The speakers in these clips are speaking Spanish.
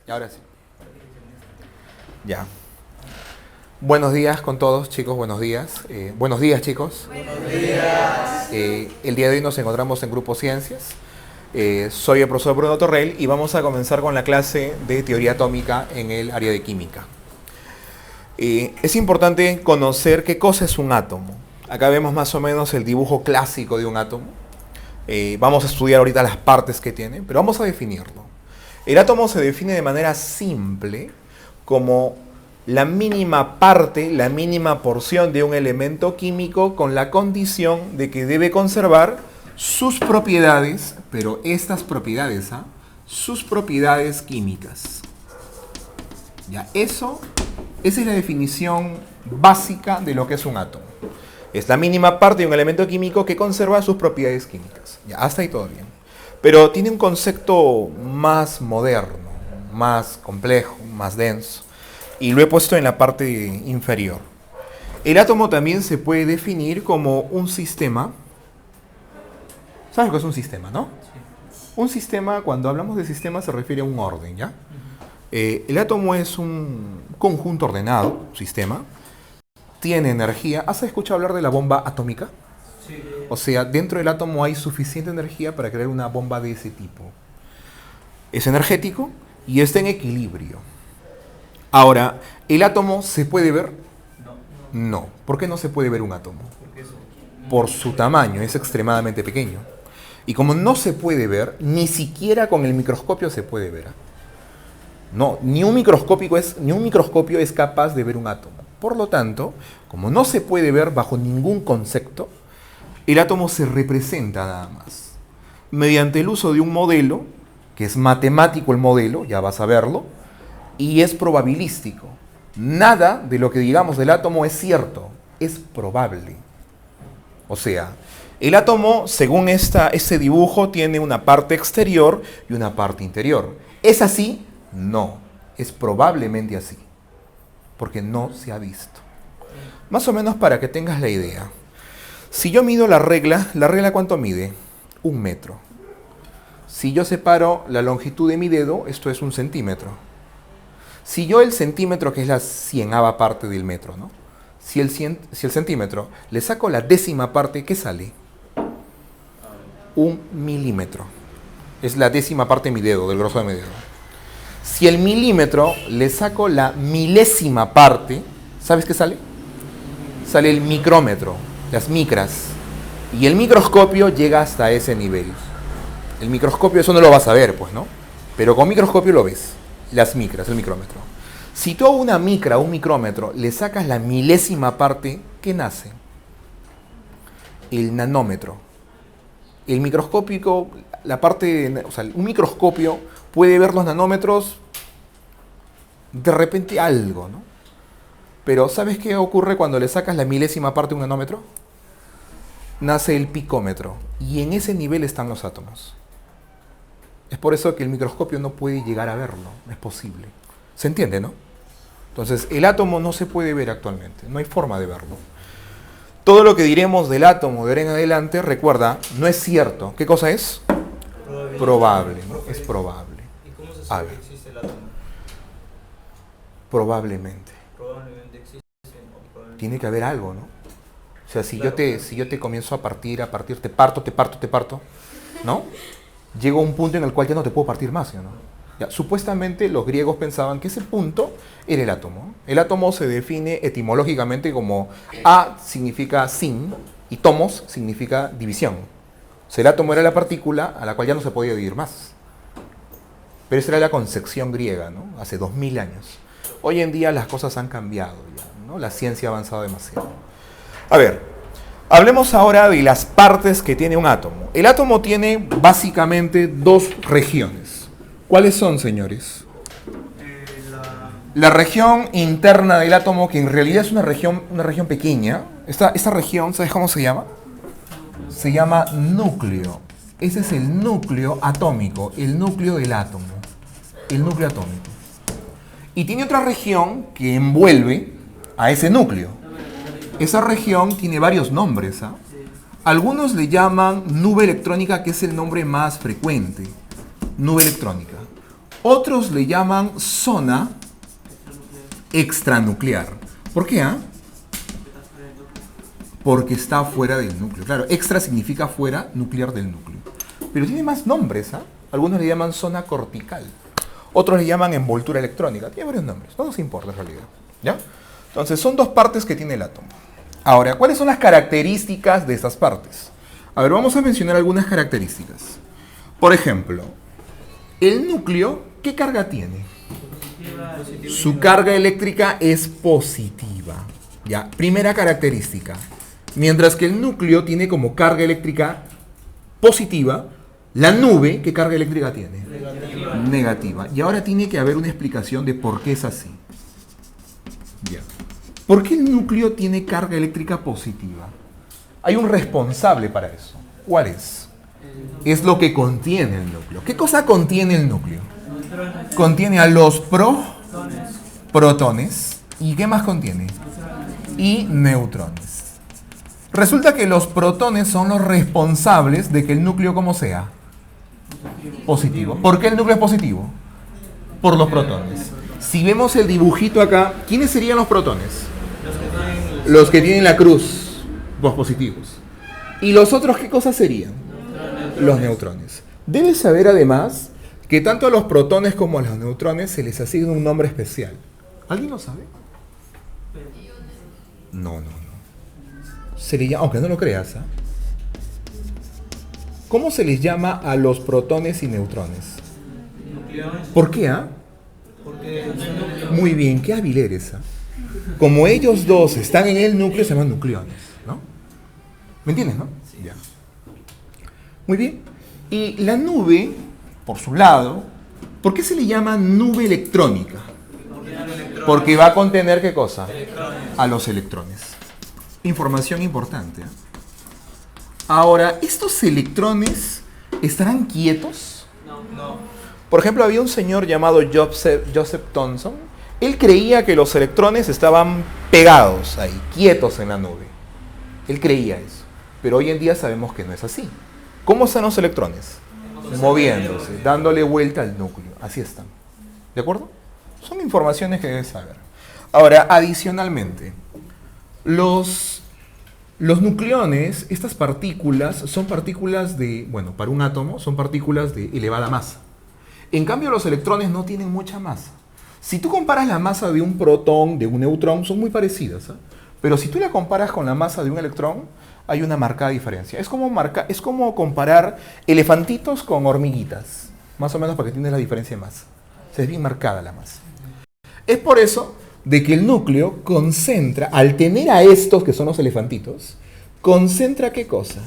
Y ahora sí. Ya. Buenos días con todos, chicos. Buenos días. Buenos días, chicos. Buenos días. El día de hoy nos encontramos en Grupo Ciencias. Soy el profesor Bruno Torrell y vamos a comenzar con la clase de teoría atómica en el área de química. Es importante conocer qué cosa es un átomo. Acá vemos más o menos el dibujo clásico de un átomo. Vamos a estudiar ahorita las partes que tiene, pero vamos a definirlo. El átomo se define de manera simple como la mínima parte, la mínima porción de un elemento químico con la condición de que debe conservar sus propiedades, pero estas propiedades, sus propiedades químicas. Ya, esa es la definición básica de lo que es un átomo. Es la mínima parte de un elemento químico que conserva sus propiedades químicas. Ya, hasta ahí todo bien. Pero tiene un concepto más moderno, más complejo, más denso. Y lo he puesto en la parte inferior. El átomo también se puede definir como un sistema. ¿Sabes lo que es un sistema, no? Sí. Un sistema, cuando hablamos de sistema, se refiere a un orden, ¿ya? El átomo es un conjunto ordenado, un sistema. Tiene energía. ¿Has escuchado hablar de la bomba atómica? Sí. O sea, dentro del átomo hay suficiente energía para crear una bomba de ese tipo. Es energético y está en equilibrio. Ahora, ¿el átomo se puede ver? No. ¿Por qué no se puede ver un átomo? Por su tamaño, es extremadamente pequeño. Y como no se puede ver, ni siquiera con el microscopio se puede ver. No, ni un microscopio es capaz de ver un átomo. Por lo tanto, como no se puede ver bajo ningún concepto, el átomo se representa nada más. Mediante el uso de un modelo, que es matemático el modelo, ya vas a verlo, y es probabilístico. Nada de lo que digamos del átomo es cierto, es probable. O sea, el átomo, según este dibujo, tiene una parte exterior y una parte interior. ¿Es así? No, es probablemente así, porque no se ha visto. Más o menos para que tengas la idea. Si yo mido ¿la regla cuánto mide? 1 metro. Si yo separo la longitud de mi dedo, esto es 1 centímetro. Si yo el centímetro, que es la 100ava parte del metro, ¿no? Si el centímetro le saco la 10ª parte, ¿qué sale? 1 milímetro. Es la 10ª parte de mi dedo, del grosor de mi dedo. Si el milímetro le saco la 1000ª parte, ¿sabes qué sale? Sale el micrómetro, las micras. Y el microscopio llega hasta ese nivel. El microscopio, eso no lo vas a ver, pues, ¿no? Pero con microscopio lo ves. Las micras, el micrómetro. Si tú a una micra, un micrómetro, le sacas la 1000ª parte, ¿qué nace? El nanómetro. El microscópico, un microscopio puede ver los nanómetros de repente algo, ¿no? Pero ¿sabes qué ocurre cuando le sacas la 1000ª parte de un nanómetro? Nace el picómetro. Y en ese nivel están los átomos. Es por eso que el microscopio no puede llegar a verlo, no es posible. ¿Se entiende, no? Entonces, el átomo no se puede ver actualmente, no hay forma de verlo. Todo lo que diremos del átomo de ahora en adelante, recuerda, no es cierto. ¿Qué cosa es? Probable, ¿no? Es probable. ¿Y cómo se sabe que existe el átomo? Probablemente. Probablemente existe. Probablemente. Tiene que haber algo, ¿no? O sea, si Claro, yo te comienzo a partir, te parto, ¿no? Llegó un punto en el cual ya no te puedo partir más, ¿no? Ya, supuestamente los griegos pensaban que ese punto era el átomo. El átomo se define etimológicamente como A significa sin y tomos significa división. O sea, el átomo era la partícula a la cual ya no se podía dividir más. Pero esa era la concepción griega, ¿no? Hace 2000 años. Hoy en día las cosas han cambiado ya, ¿no? La ciencia ha avanzado demasiado. A ver, hablemos ahora de las partes que tiene un átomo. El átomo tiene básicamente 2 regiones. ¿Cuáles son, señores? La región interna del átomo, que en realidad es una región pequeña. Esta región, ¿sabes cómo se llama? Se llama núcleo. Ese es el núcleo atómico, el núcleo del átomo. El núcleo atómico. Y tiene otra región que envuelve a ese núcleo. Esa región tiene varios nombres, ¿ah? Algunos le llaman nube electrónica, que es el nombre más frecuente. Nube electrónica. Otros le llaman zona extranuclear. ¿Por qué? Porque está fuera del núcleo. Claro, extra significa fuera, nuclear del núcleo. Pero tiene más nombres, ¿ah? Algunos le llaman zona cortical. Otros le llaman envoltura electrónica. Tiene varios nombres. No nos importa en realidad. ¿Ya? Entonces, son dos partes que tiene el átomo. Ahora, ¿cuáles son las características de estas partes? A ver, vamos a mencionar algunas características. Por ejemplo, el núcleo, ¿qué carga tiene? Su carga eléctrica es positiva. ¿Ya? Primera característica. Mientras que el núcleo tiene como carga eléctrica positiva, la nube, ¿qué carga eléctrica tiene? Negativa. Y ahora tiene que haber una explicación de por qué es así. Ya. ¿Por qué el núcleo tiene carga eléctrica positiva? Hay un responsable para eso. ¿Cuál es? Es lo que contiene el núcleo. ¿Qué cosa contiene el núcleo? Contiene a los protones. ¿Y qué más contiene? Y neutrones. Resulta que los protones son los responsables de que el núcleo, ¿cómo sea? Positivo. ¿Por qué el núcleo es positivo? Por los protones. Si vemos el dibujito acá, ¿quiénes serían los protones? Los que tienen la cruz, los positivos. ¿Y los otros qué cosas serían? Los neutrones. Debes saber además que tanto a los protones como a los neutrones se les asigna un nombre especial. ¿Alguien lo sabe? No. Se le llama, aunque no lo creas, ¿ah? ¿Cómo se les llama a los protones y neutrones? ¿Por qué? Muy bien, qué hábil eres. Como ellos dos están en el núcleo, se llaman nucleones, ¿no? ¿Me entiendes, no? Ya. Muy bien. Y la nube, por su lado, ¿por qué se le llama nube electrónica? Porque va a contener, ¿qué cosa? A los electrones. Información importante. Ahora, ¿estos electrones estarán quietos? No. Por ejemplo, había un señor llamado Joseph Thomson. Él creía que los electrones estaban pegados ahí, quietos en la nube. Él creía eso. Pero hoy en día sabemos que no es así. ¿Cómo están los electrones? Moviéndose, dándole vuelta al núcleo. Así están. ¿De acuerdo? Son informaciones que debes saber. Ahora, adicionalmente, los nucleones, estas partículas, son partículas de, bueno, para un átomo, son partículas de elevada masa. En cambio, los electrones no tienen mucha masa. Si tú comparas la masa de un protón, de un neutrón, son muy parecidas, ¿eh? Pero si tú la comparas con la masa de un electrón, hay una marcada diferencia. Es como comparar elefantitos con hormiguitas, más o menos para que entiendas la diferencia de masa. O sea, es bien marcada la masa. Es por eso de que el núcleo concentra, al tener a estos que son los elefantitos, concentra ¿qué cosa?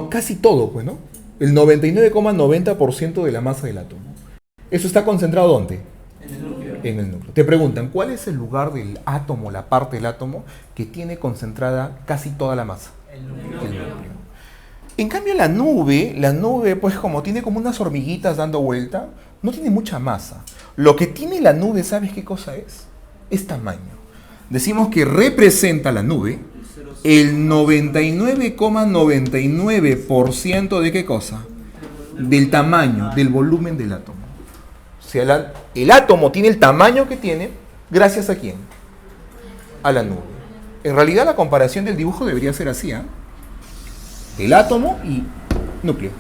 Casi todo, pues, ¿no? El 99,90% de la masa del átomo. ¿Eso está concentrado dónde? En el núcleo. Te preguntan, ¿cuál es el lugar del átomo, la parte del átomo, que tiene concentrada casi toda la masa? El núcleo. En cambio, la nube, pues como tiene como unas hormiguitas dando vuelta, no tiene mucha masa. Lo que tiene la nube, ¿sabes qué cosa es? Es tamaño. Decimos que representa la nube el 99,99% de qué cosa? Del tamaño, del volumen del átomo. O sea, el átomo tiene el tamaño que tiene, ¿gracias a quién? A la nube. En realidad la comparación del dibujo debería ser así, ¿eh? El átomo y núcleo.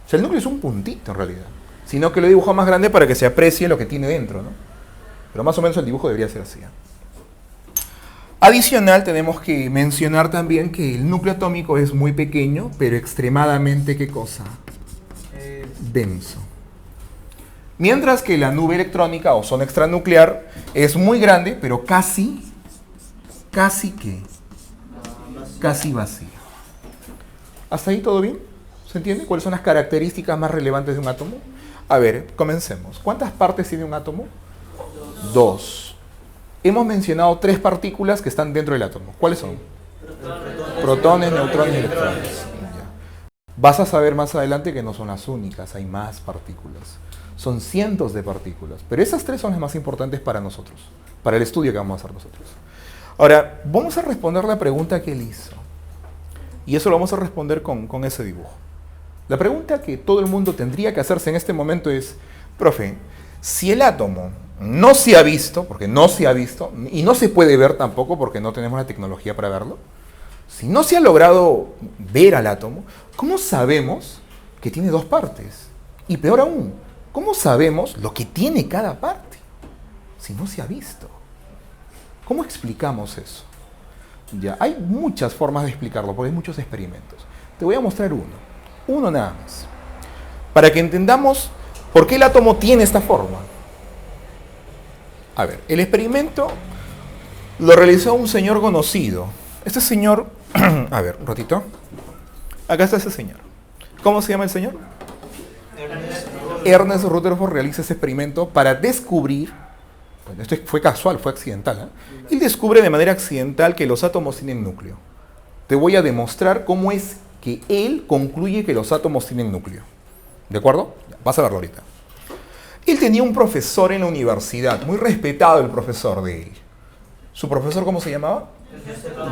O sea, el núcleo es un puntito en realidad. Sino que lo he dibujado más grande para que se aprecie lo que tiene dentro, ¿no? Pero más o menos el dibujo debería ser así, ¿eh? Adicional, tenemos que mencionar también que el núcleo atómico es muy pequeño, pero extremadamente, ¿qué cosa? Denso. Mientras que la nube electrónica o zona extranuclear es muy grande, pero casi vacía. ¿Hasta ahí todo bien? ¿Se entiende? ¿Cuáles son las características más relevantes de un átomo? A ver, comencemos. ¿Cuántas partes tiene un átomo? Dos. Hemos mencionado 3 partículas que están dentro del átomo. ¿Cuáles son? Protones, neutrones y electrones. Ya. Vas a saber más adelante que no son las únicas, hay más partículas. Son cientos de partículas, pero esas 3 son las más importantes para nosotros, para el estudio que vamos a hacer nosotros. Ahora, vamos a responder la pregunta que él hizo. Y eso lo vamos a responder con ese dibujo. La pregunta que todo el mundo tendría que hacerse en este momento es, profe, si el átomo no se ha visto, porque no se ha visto, y no se puede ver tampoco porque no tenemos la tecnología para verlo, si no se ha logrado ver al átomo, ¿cómo sabemos que tiene dos partes? Y peor aún, ¿cómo sabemos lo que tiene cada parte si no se ha visto? ¿Cómo explicamos eso? Ya, hay muchas formas de explicarlo, porque hay muchos experimentos. Te voy a mostrar uno nada más, para que entendamos por qué el átomo tiene esta forma. A ver, el experimento lo realizó un señor conocido. Este señor, a ver, un ratito. Acá está ese señor. ¿Cómo se llama el señor? Ernest Rutherford realiza ese experimento para descubrir, bueno, esto fue casual, fue accidental, ¿eh? Él descubre de manera accidental que los átomos tienen núcleo. Te voy a demostrar cómo es que él concluye que los átomos tienen núcleo. ¿De acuerdo? Vas a verlo ahorita. Él tenía un profesor en la universidad, muy respetado el profesor de él. ¿Su profesor cómo se llamaba?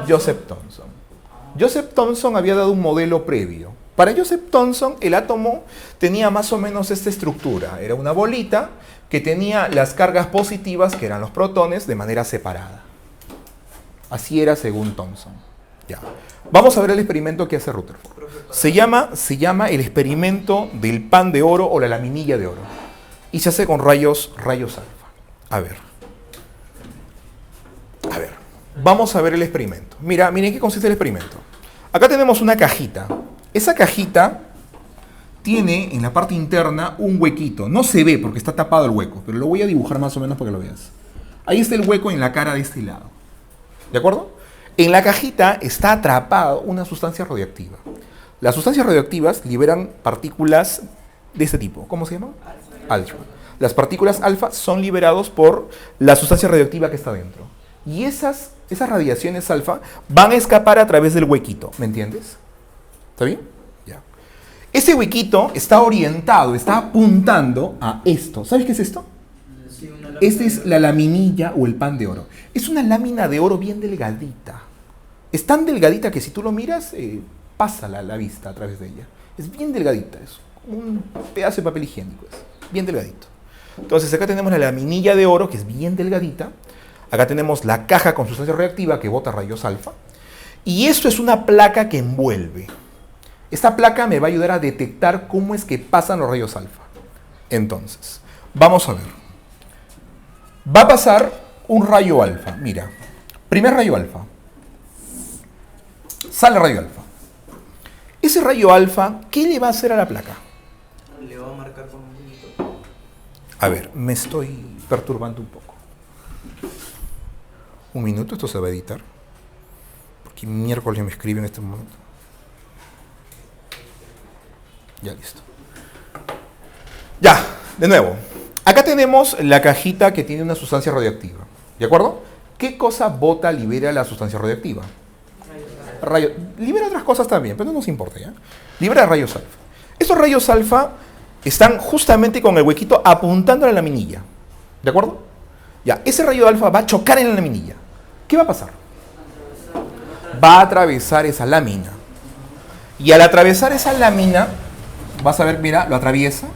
Joseph Thomson. Joseph Thomson había dado un modelo previo. Para Joseph Thomson, el átomo tenía más o menos esta estructura. Era una bolita que tenía las cargas positivas, que eran los protones, de manera separada. Así era según Thomson. Ya. Vamos a ver el experimento que hace Rutherford. Se llama el experimento del pan de oro o la laminilla de oro. Y se hace con rayos alfa. A ver. Vamos a ver el experimento. Mira, miren qué consiste el experimento. Acá tenemos una cajita. Esa cajita tiene en la parte interna un huequito. No se ve porque está tapado el hueco, pero lo voy a dibujar más o menos para que lo veas. Ahí está el hueco en la cara de este lado. ¿De acuerdo? En la cajita está atrapada una sustancia radioactiva. Las sustancias radioactivas liberan partículas de este tipo. ¿Cómo se llama? Alfa. Las partículas alfa son liberadas por la sustancia radioactiva que está dentro. Y esas radiaciones alfa van a escapar a través del huequito. ¿Me entiendes? ¿Está bien? Ya. Ese huequito está orientado, está apuntando a esto. ¿Sabes qué es esto? Esta es la laminilla o el pan de oro. Es una lámina de oro bien delgadita. Es tan delgadita que si tú lo miras, pasa la vista a través de ella. Es bien delgadita, es un pedazo de papel higiénico, es bien delgadito. Entonces acá tenemos la laminilla de oro, que es bien delgadita. Acá tenemos la caja con sustancia reactiva que bota rayos alfa. Y esto es una placa que envuelve. Esta placa me va a ayudar a detectar cómo es que pasan los rayos alfa. Entonces, vamos a ver. Va a pasar un rayo alfa. Mira, primer rayo alfa. Sale rayo alfa. Ese rayo alfa, ¿qué le va a hacer a la placa? Le va a marcar con un puntito. A ver, me estoy perturbando un poco. Un minuto, esto se va a editar. Porque miércoles me escribe en este momento. Ya, listo. Ya, de nuevo. Acá tenemos la cajita que tiene una sustancia radioactiva. ¿De acuerdo? ¿Qué cosa libera la sustancia radioactiva? Libera otras cosas también, pero no nos importa, ¿ya? Libera rayos alfa. Estos rayos alfa están justamente con el huequito apuntando a la laminilla. ¿De acuerdo? Ya, ese rayo alfa va a chocar en la laminilla. ¿Qué va a pasar? Va a atravesar esa lámina. Y al atravesar esa lámina, vas a ver, mira, lo atraviesa.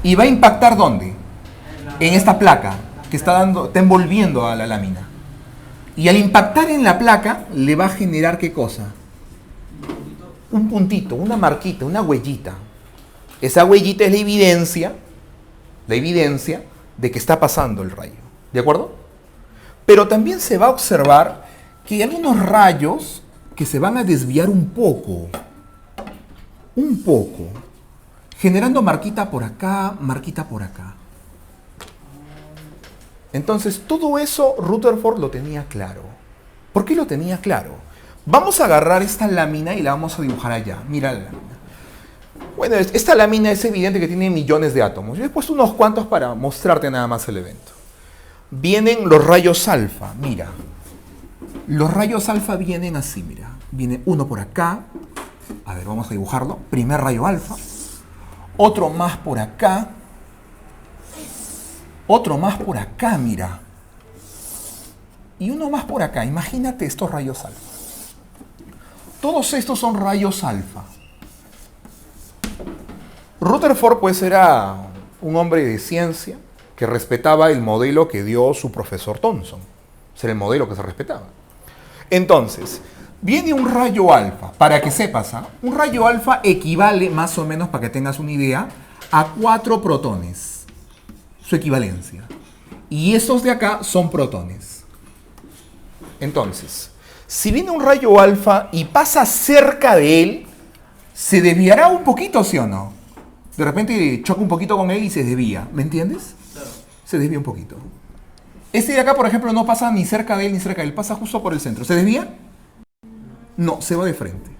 Y va a impactar ¿dónde? En esta placa que está envolviendo a la lámina. Y al impactar en la placa, le va a generar ¿qué cosa? Un puntito, una marquita, una huellita. Esa huellita es la evidencia de que está pasando el rayo. ¿De acuerdo? Pero también se va a observar que hay algunos rayos que se van a desviar un poco, generando marquita por acá, marquita por acá. Entonces, todo eso Rutherford lo tenía claro. ¿Por qué lo tenía claro? Vamos a agarrar esta lámina y la vamos a dibujar allá. Mira la lámina. Bueno, esta lámina es evidente que tiene millones de átomos. Yo he puesto unos cuantos para mostrarte nada más el evento. Vienen los rayos alfa, mira. Los rayos alfa vienen así, mira. Viene uno por acá. A ver, vamos a dibujarlo. Primer rayo alfa. Otro más por acá. Otro más por acá, mira. Y uno más por acá. Imagínate estos rayos alfa. Todos estos son rayos alfa. Rutherford pues era un hombre de ciencia que respetaba el modelo que dio su profesor Thomson. Ese era el modelo que se respetaba. Entonces, viene un rayo alfa, para que sepas, ¿ah? Un rayo alfa equivale más o menos, para que tengas una idea, a 4 protones. Su equivalencia. Y estos de acá son protones. Entonces, si viene un rayo alfa y pasa cerca de él, se desviará un poquito, ¿sí o no? De repente choca un poquito con él y se desvía. ¿Me entiendes? Claro. Se desvía un poquito. Este de acá, por ejemplo, no pasa ni cerca de él ni cerca de él. Pasa justo por el centro. ¿Se desvía? No, se va de frente.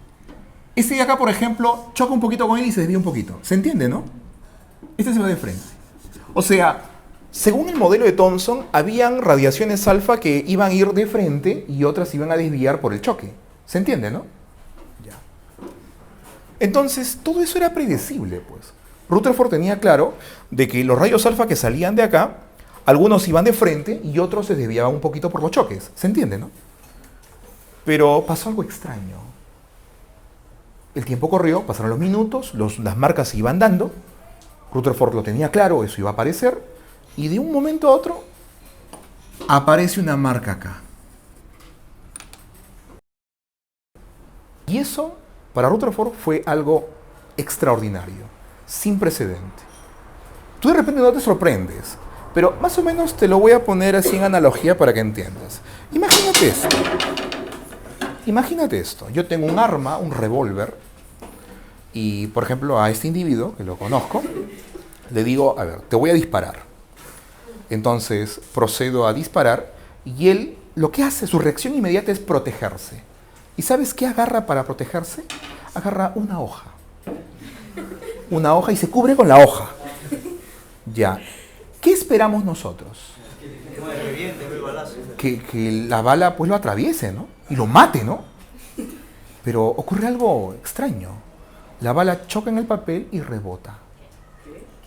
Este de acá, por ejemplo, choca un poquito con él y se desvía un poquito. ¿Se entiende, no? Este se va de frente. O sea, según el modelo de Thomson, habían radiaciones alfa que iban a ir de frente y otras iban a desviar por el choque. ¿Se entiende, no? Ya. Entonces, todo eso era predecible, pues. Rutherford tenía claro de que los rayos alfa que salían de acá, algunos iban de frente y otros se desviaban un poquito por los choques. ¿Se entiende, no? Pero pasó algo extraño. El tiempo corrió, pasaron los minutos, las marcas se iban dando. Rutherford lo tenía claro, eso iba a aparecer. Y de un momento a otro, aparece una marca acá. Y eso, para Rutherford, fue algo extraordinario, sin precedente. Tú de repente no te sorprendes, pero más o menos te lo voy a poner así en analogía para que entiendas. Imagínate esto. Imagínate esto. Yo tengo un arma, un revólver, y por ejemplo a este individuo, que lo conozco, le digo, a ver, te voy a disparar. Entonces procedo a disparar y él lo que hace, su reacción inmediata es protegerse. ¿Y sabes qué agarra para protegerse? Agarra una hoja. Una hoja y se cubre con la hoja. Ya. ¿Qué esperamos nosotros? Que la bala pues lo atraviese, ¿no? Y lo mate, ¿no? Pero ocurre algo extraño. La bala choca en el papel y rebota.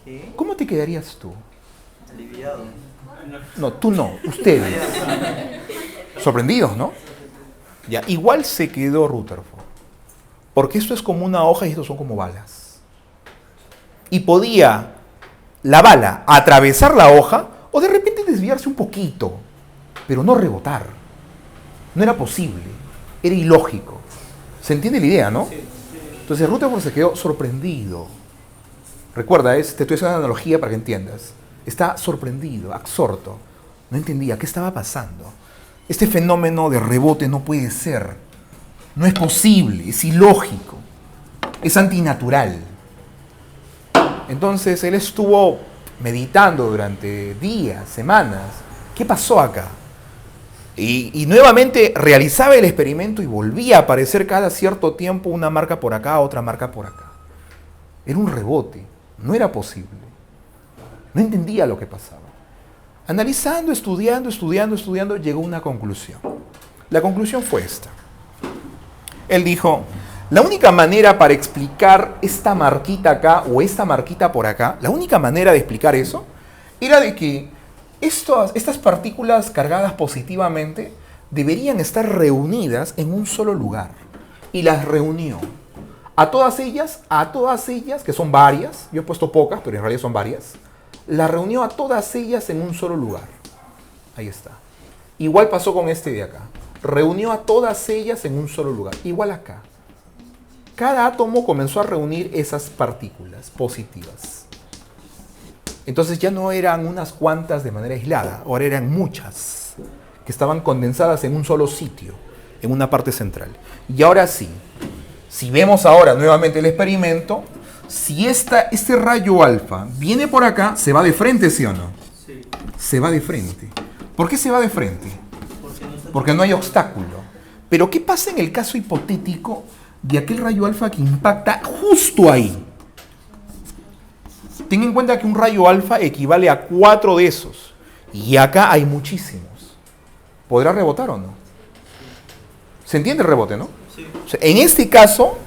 ¿Qué? ¿Cómo te quedarías tú? Aliviado. No, tú no, ustedes. Sorprendidos, ¿no? Ya, igual se quedó Rutherford. Porque esto es como una hoja y estos son como balas. Y podía la bala atravesar la hoja o de repente desviarse un poquito, pero no rebotar. No era posible, era ilógico. ¿Se entiende la idea, no? Entonces Rutherford se quedó sorprendido. Recuerda, te estoy haciendo una analogía para que entiendas. Está sorprendido, absorto. No entendía qué estaba pasando. Este fenómeno de rebote no puede ser. No es posible, es ilógico. Es antinatural. Entonces él estuvo meditando durante días, semanas. ¿Qué pasó acá? Y nuevamente realizaba el experimento y volvía a aparecer cada cierto tiempo una marca por acá, otra marca por acá. Era un rebote, no era posible. No entendía lo que pasaba. Analizando, estudiando, llegó a una conclusión. La conclusión fue esta. Él dijo, la única manera para explicar esta marquita acá o esta marquita por acá, la única manera de explicar eso, era de que estas partículas cargadas positivamente deberían estar reunidas en un solo lugar. Y las reunió. A todas ellas, que son varias, yo he puesto pocas, pero en realidad son varias, las reunió a todas ellas en un solo lugar. Ahí está. Igual pasó con este de acá. Reunió a todas ellas en un solo lugar. Igual acá. Cada átomo comenzó a reunir esas partículas positivas. Entonces ya no eran unas cuantas de manera aislada, ahora eran muchas, que estaban condensadas en un solo sitio, en una parte central. Y ahora sí, si vemos ahora nuevamente el experimento, si este rayo alfa viene por acá, ¿se va de frente, sí o no? Sí. Se va de frente. ¿Por qué se va de frente? No Porque no hay obstáculo. Pero ¿qué pasa en el caso hipotético de aquel rayo alfa que impacta justo ahí? Ten en cuenta que un rayo alfa equivale a 4 de esos. Y acá hay muchísimos. ¿Podrá rebotar o no? ¿Se entiende el rebote, no? Sí. O sea, en este caso,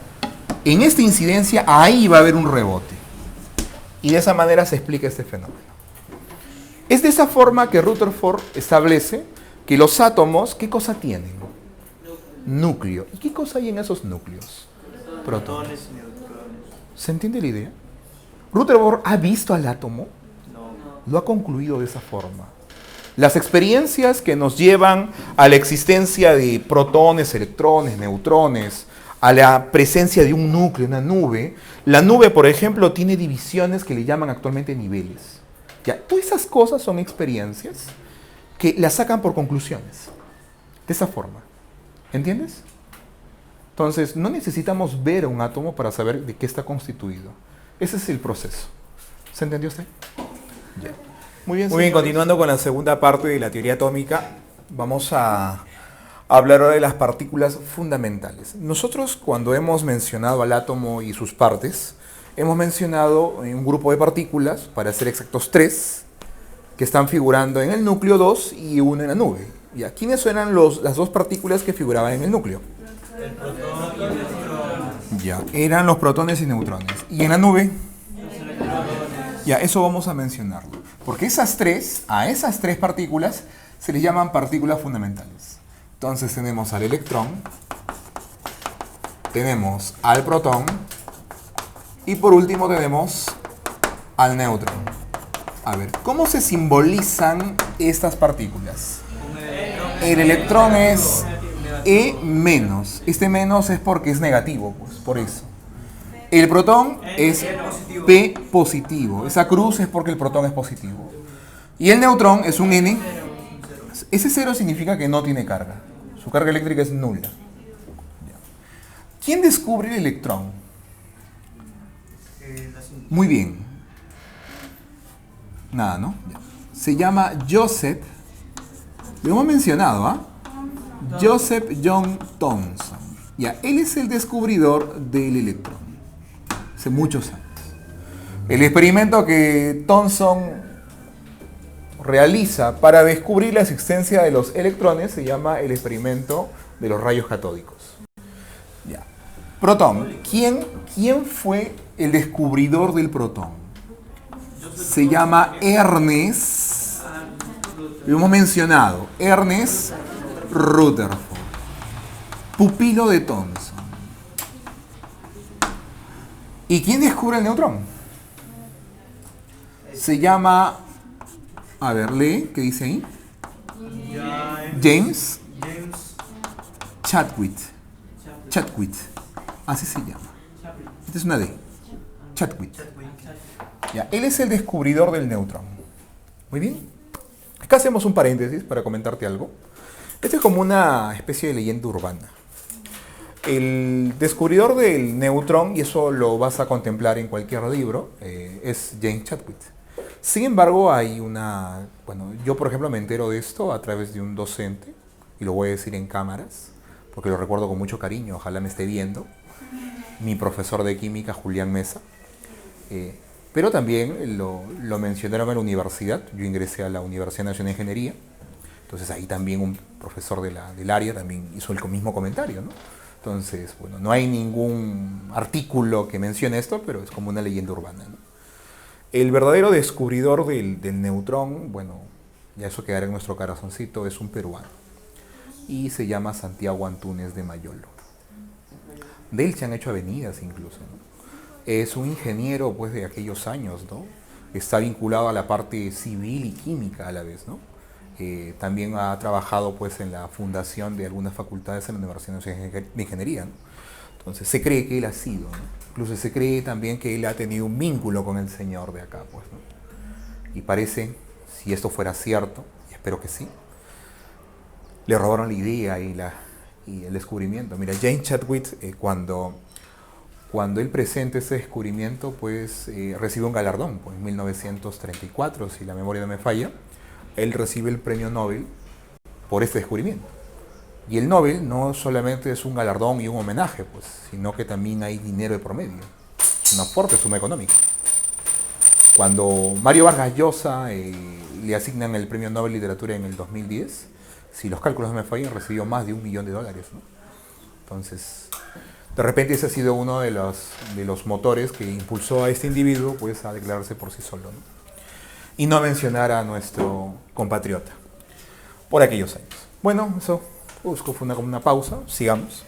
en esta incidencia, ahí va a haber un rebote. Y de esa manera se explica este fenómeno. Es de esa forma que Rutherford establece que los átomos, ¿qué cosa tienen? Núcleo. ¿Y qué cosa hay en esos núcleos? Protones. Protones y neutrones. ¿Se entiende la idea? Rutherford ha visto al átomo, lo ha concluido de esa forma. Las experiencias que nos llevan a la existencia de protones, electrones, neutrones, a la presencia de un núcleo, una nube. La nube, por ejemplo, tiene divisiones que le llaman actualmente niveles. ¿Ya? Todas esas cosas son experiencias que las sacan por conclusiones. De esa forma. ¿Entiendes? Entonces, no necesitamos ver un átomo para saber de qué está constituido. Ese es el proceso. ¿Se entendió usted? Ya. Muy bien, continuando con la segunda parte de la teoría atómica, vamos a hablar ahora de las partículas fundamentales. Nosotros, cuando hemos mencionado al átomo y sus partes, hemos mencionado un grupo de partículas, para ser exactos 3, que están figurando en el núcleo 2 y uno en la nube. ¿Ya? ¿Quiénes eran las dos partículas que figuraban en el núcleo? El protón y el neutrón. Ya, eran los protones y neutrones. ¿Y en la nube? Los electrones. Ya, eso vamos a mencionarlo. Porque a esas tres partículas se les llaman partículas fundamentales. Entonces tenemos al electrón, tenemos al protón y por último tenemos al neutrón. A ver, ¿cómo se simbolizan estas partículas? El electrón es E menos. Este menos es porque es negativo, pues, por eso. El protón es P positivo. Esa cruz es porque el protón es positivo. Y el neutrón es un N. Ese cero significa que no tiene carga. Su carga eléctrica es nula. ¿Quién descubre el electrón? Muy bien. Nada, ¿no? Se llama Joseph. Lo hemos mencionado, ¿ah? Joseph John Thomson. Ya, él es el descubridor del electrón. Hace muchos años. El experimento que Thomson realiza para descubrir la existencia de los electrones se llama el experimento de los rayos catódicos. Ya. Protón. ¿Quién fue el descubridor del protón? Se llama Ernest. Lo hemos mencionado. Ernest Rutherford. Pupilo de Thomson. ¿Y quién descubre el neutrón? Se llama... A ver, lee, ¿qué dice ahí? James Chadwick. Chadwick. Así se llama. Esta es una D. Chadwick. Ya, él es el descubridor del neutrón. Muy bien. Acá hacemos un paréntesis para comentarte algo. Esta es como una especie de leyenda urbana. El descubridor del neutrón, y eso lo vas a contemplar en cualquier libro, es James Chadwick. Sin embargo, hay una... Bueno, yo por ejemplo me entero de esto a través de un docente, y lo voy a decir en cámaras, porque lo recuerdo con mucho cariño, ojalá me esté viendo, mi profesor de química, Julián Mesa. Pero también lo mencionaron en la universidad, yo ingresé a la Universidad Nacional de Ingeniería, entonces ahí también un profesor del área también hizo el mismo comentario, ¿no? Entonces, bueno, no hay ningún artículo que mencione esto, pero es como una leyenda urbana, ¿no? El verdadero descubridor del neutrón, bueno, ya eso quedará en nuestro corazoncito, es un peruano. Y se llama Santiago Antúnez de Mayolo. De él se han hecho avenidas incluso, ¿no? Es un ingeniero, pues, de aquellos años, ¿no? Está vinculado a la parte civil y química a la vez, ¿no? También ha trabajado, pues, en la fundación de algunas facultades en la Universidad Nacional de Ingeniería, ¿no? Entonces se cree que él ha sido, ¿no? Incluso se cree también que él ha tenido un vínculo con el señor de acá, pues, ¿no? Y parece, si esto fuera cierto, y espero que sí, le robaron la idea y el descubrimiento. Mira, James Chadwick, cuando él presenta ese descubrimiento, pues recibe un galardón, pues, en 1934, si la memoria no me falla, él recibe el premio Nobel por este descubrimiento. Y el Nobel no solamente es un galardón y un homenaje, pues, sino que también hay dinero de por medio, una fuerte suma económica. Cuando Mario Vargas Llosa le asignan el premio Nobel de Literatura en el 2010, si los cálculos no me fallan, recibió más de $1 millón, ¿no? Entonces, de repente ese ha sido uno de los motores que impulsó a este individuo, pues, a declararse por sí solo, ¿no? Y no mencionar a nuestro compatriota por aquellos años. Bueno, eso fue como una pausa, sigamos.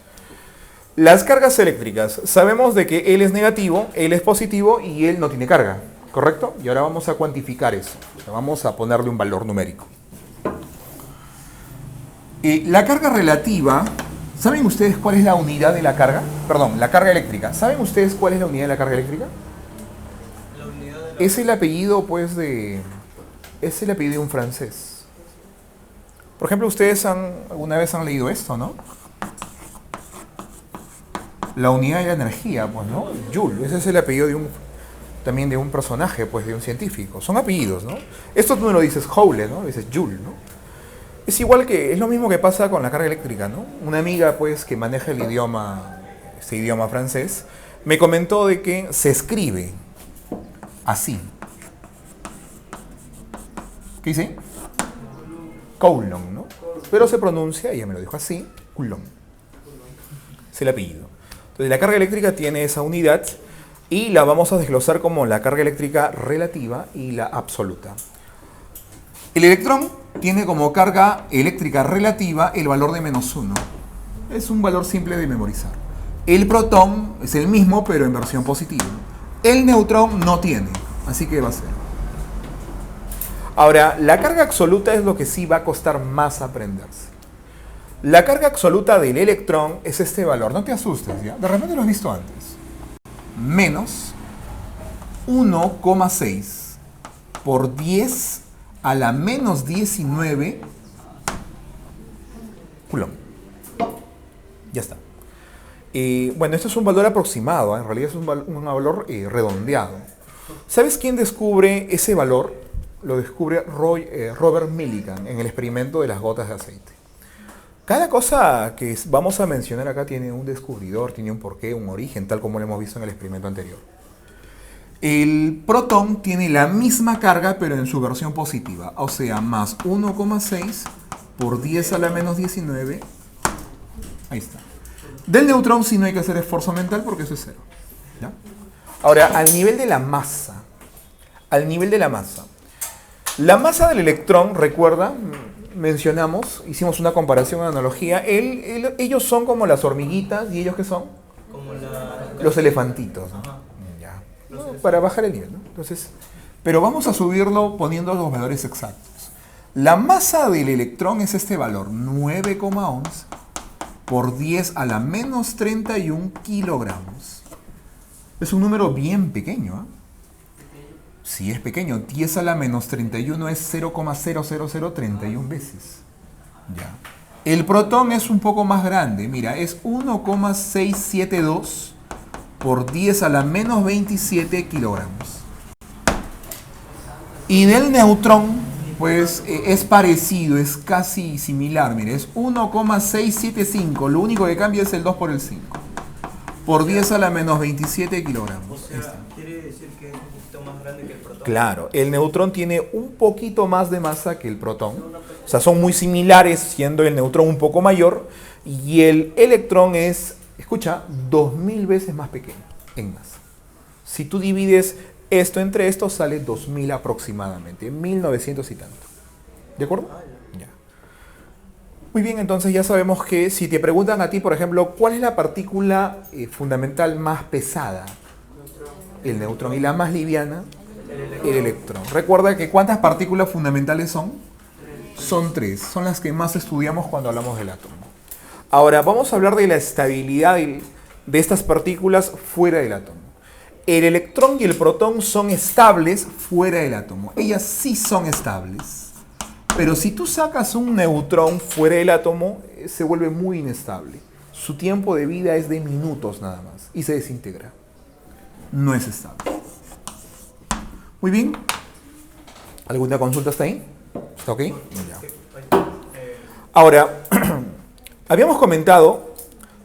Las cargas eléctricas. Sabemos de que L es negativo, L es positivo y L no tiene carga, ¿correcto? Y ahora vamos a cuantificar eso. Vamos a ponerle un valor numérico. La carga relativa, ¿saben ustedes cuál es la unidad de la carga? Perdón, la carga eléctrica. ¿Saben ustedes cuál es la unidad de la carga eléctrica? La unidad de la... Es el apellido, pues, es el apellido de un francés. Por ejemplo, ustedes alguna vez han leído esto, ¿no? La unidad de la energía, pues, ¿no? Joule. Ese es el apellido también de un personaje, pues, de un científico. Son apellidos, ¿no? Esto tú no lo dices Joule, ¿no? Lo dices Joule, ¿no? Es igual que, es lo mismo que pasa con la carga eléctrica, ¿no? Una amiga, pues, que maneja este idioma francés, me comentó de que se escribe así. ¿Qué dice? Coulomb, ¿no? Pero se pronuncia, ella me lo dijo así, Coulomb. Es el apellido. Entonces la carga eléctrica tiene esa unidad y la vamos a desglosar como la carga eléctrica relativa y la absoluta. El electrón tiene como carga eléctrica relativa el valor de -1. Es un valor simple de memorizar. El protón es el mismo, pero en versión positiva. El neutrón no tiene, así que va a ser. Ahora, la carga absoluta es lo que sí va a costar más aprenderse. La carga absoluta del electrón es este valor. No te asustes, ¿ya? De repente lo has visto antes. Menos 1,6 por 10 a la menos 19 Coulomb. Ya está. Bueno, esto es un valor aproximado, ¿eh? En realidad es un valor redondeado. ¿Sabes quién descubre ese valor? Lo descubre Robert Millikan en el experimento de las gotas de aceite. Cada cosa que vamos a mencionar acá tiene un descubridor, tiene un porqué, un origen, tal como lo hemos visto en el experimento anterior. El protón tiene la misma carga, pero en su versión positiva, o sea, más 1,6 por 10 a la menos 19. Ahí está. Del neutrón sí no hay que hacer esfuerzo mental porque eso es cero. ¿Ya? Ahora, al nivel de la masa. La masa del electrón, recuerda, mencionamos, hicimos una comparación, una analogía. Ellos son como las hormiguitas, ¿y ellos qué son? Como Los elefantitos, ¿no? Ya. No, para bajar el nivel, ¿no? Entonces, pero vamos a subirlo poniendo los valores exactos. La masa del electrón es este valor, 9,11 por 10 a la menos 31 kilogramos. Es un número bien pequeño, ¿eh? Sí, es pequeño. 10 a la menos 31 es 0,00031 veces. Ya. El protón es un poco más grande. Mira, es 1,672 por 10 a la menos 27 kilogramos. Y del neutrón, pues es parecido, es casi similar. Mira, es 1,675. Lo único que cambia es el 2 por el 5. Por 10 a la menos 27 kilogramos. O sea, quiere decir que es un poquito más grande que el protón. Claro, el neutrón tiene un poquito más de masa que el protón. O sea, son muy similares, siendo el neutrón un poco mayor. Y el electrón es, escucha, 2000 veces más pequeño en masa. Si tú divides esto entre esto, sale 2000 aproximadamente, 1900 y tanto. ¿De acuerdo? Ya. Muy bien, entonces ya sabemos que si te preguntan a ti, por ejemplo, ¿cuál es la partícula fundamental más pesada? El neutrón. ¿Y la más liviana? El electrón. Recuerda que ¿cuántas partículas fundamentales son? Son 3. Son las que más estudiamos cuando hablamos del átomo. Ahora, vamos a hablar de la estabilidad de estas partículas fuera del átomo. El electrón y el protón son estables fuera del átomo. Ellas sí son estables. Pero si tú sacas un neutrón fuera del átomo, se vuelve muy inestable. Su tiempo de vida es de minutos nada más y se desintegra. No es estable. Muy bien. ¿Alguna consulta hasta ahí? ¿Está ok? Ya. Ahora, habíamos comentado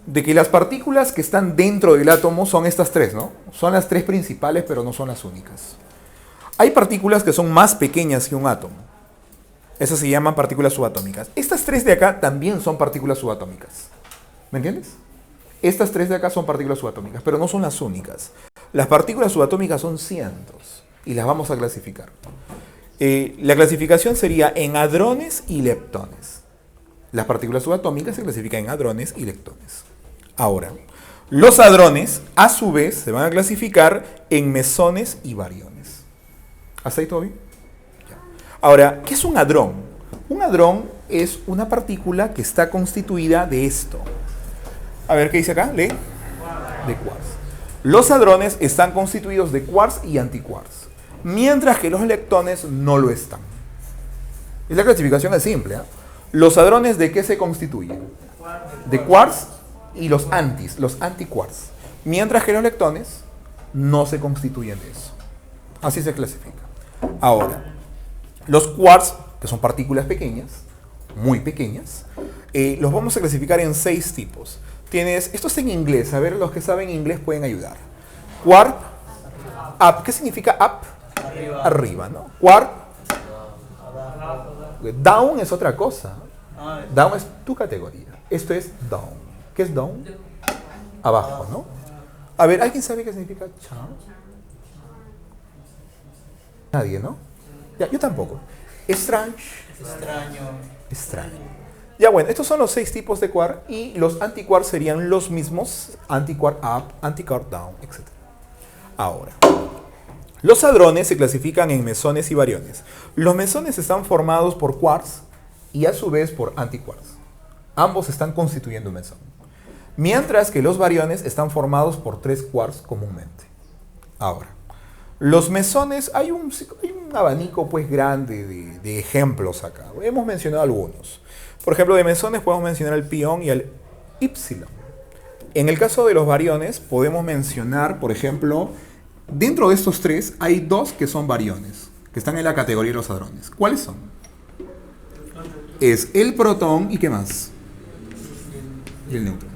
de que las partículas que están dentro del átomo son estas tres, ¿no? Son las tres principales, pero no son las únicas. Hay partículas que son más pequeñas que un átomo. Esas se llaman partículas subatómicas. Estas tres de acá también son partículas subatómicas. ¿Me entiendes? Estas tres de acá son partículas subatómicas, pero no son las únicas. Las partículas subatómicas son cientos y las vamos a clasificar. La clasificación sería en hadrones y leptones. Las partículas subatómicas se clasifican en hadrones y leptones. Ahora, Los hadrones, a su vez, se van a clasificar en mesones y bariones. ¿Hasta ahí todo bien? Ya. Ahora, ¿qué es un hadrón? Un hadrón es una partícula que está constituida de esto. A ver, ¿qué dice acá? Lee. De quarks. Los hadrones están constituidos de quarks y antiquarks, mientras que los leptones no lo están. Y la clasificación es simple, ¿eh? ¿Los hadrones de qué se constituyen? De quarks y los antiquarks, mientras que los leptones no se constituyen de eso. Así se clasifica. Ahora, los quarks, que son partículas pequeñas, muy pequeñas, los vamos a clasificar en 6 tipos. Esto está en inglés, a ver, los que saben inglés pueden ayudar. Quark, up, ¿qué significa up? Arriba, ¿no? Quark, down es otra cosa. Down es tu categoría. Esto es down. ¿Qué es down? Abajo, ¿no? A ver, ¿alguien sabe qué significa chance? Nadie, ¿no? Ya, yo tampoco. Strange. Extraño. Ya bueno, estos son los 6 tipos de quark y los antiquark serían los mismos. Antiquark up, antiquark down, etc. Ahora, los hadrones se clasifican en mesones y bariones. Los mesones están formados por quarks y a su vez por antiquarks. Ambos están constituyendo un mesón. Mientras que los bariones están formados por 3 quarks comúnmente. Ahora, los mesones, hay un abanico pues grande de ejemplos acá. Hemos mencionado algunos. Por ejemplo, de mesones podemos mencionar el pión y el ipsilon. En el caso de los bariones podemos mencionar, por ejemplo, dentro de estos 3 hay 2 que son bariones, que están en la categoría de los hadrones. ¿Cuáles son? Es el protón y ¿qué más? Y el neutrón.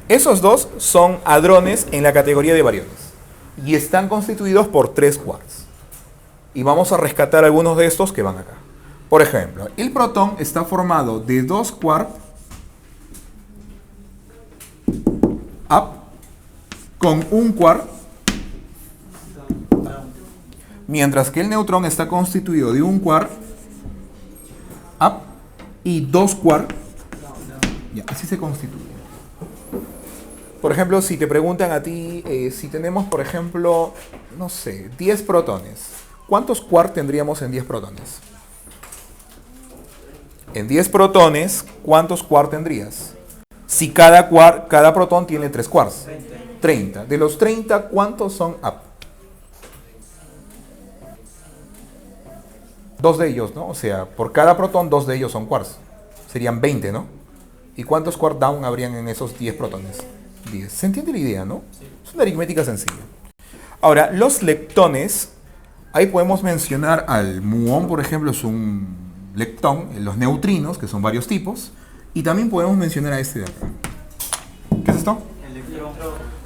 Esos 2 son hadrones en la categoría de bariones y están constituidos por 3 quarks. Y vamos a rescatar algunos de estos que van acá. Por ejemplo, el protón está formado de 2 quarks up con 1 quark down. Mientras que el neutrón está constituido de 1 quark up y 2 quark down. Así se constituye. Por ejemplo, si te preguntan a ti, si tenemos, por ejemplo, no sé, 10 protones, ¿cuántos quarks tendríamos en 10 protones? En 10 protones, ¿cuántos quarks tendrías? Si cada protón tiene 3 quarks. 30. De los 30, ¿cuántos son up? 2 de ellos, ¿no? O sea, por cada protón, 2 de ellos son quarks. Serían 20, ¿no? ¿Y cuántos quarks down habrían en esos 10 protones? 10. ¿Se entiende la idea, no? Es una aritmética sencilla. Ahora, los leptones, ahí podemos mencionar al muón, por ejemplo, es un leptón, los neutrinos, que son varios tipos, y también podemos mencionar a este de acá. ¿Qué es esto?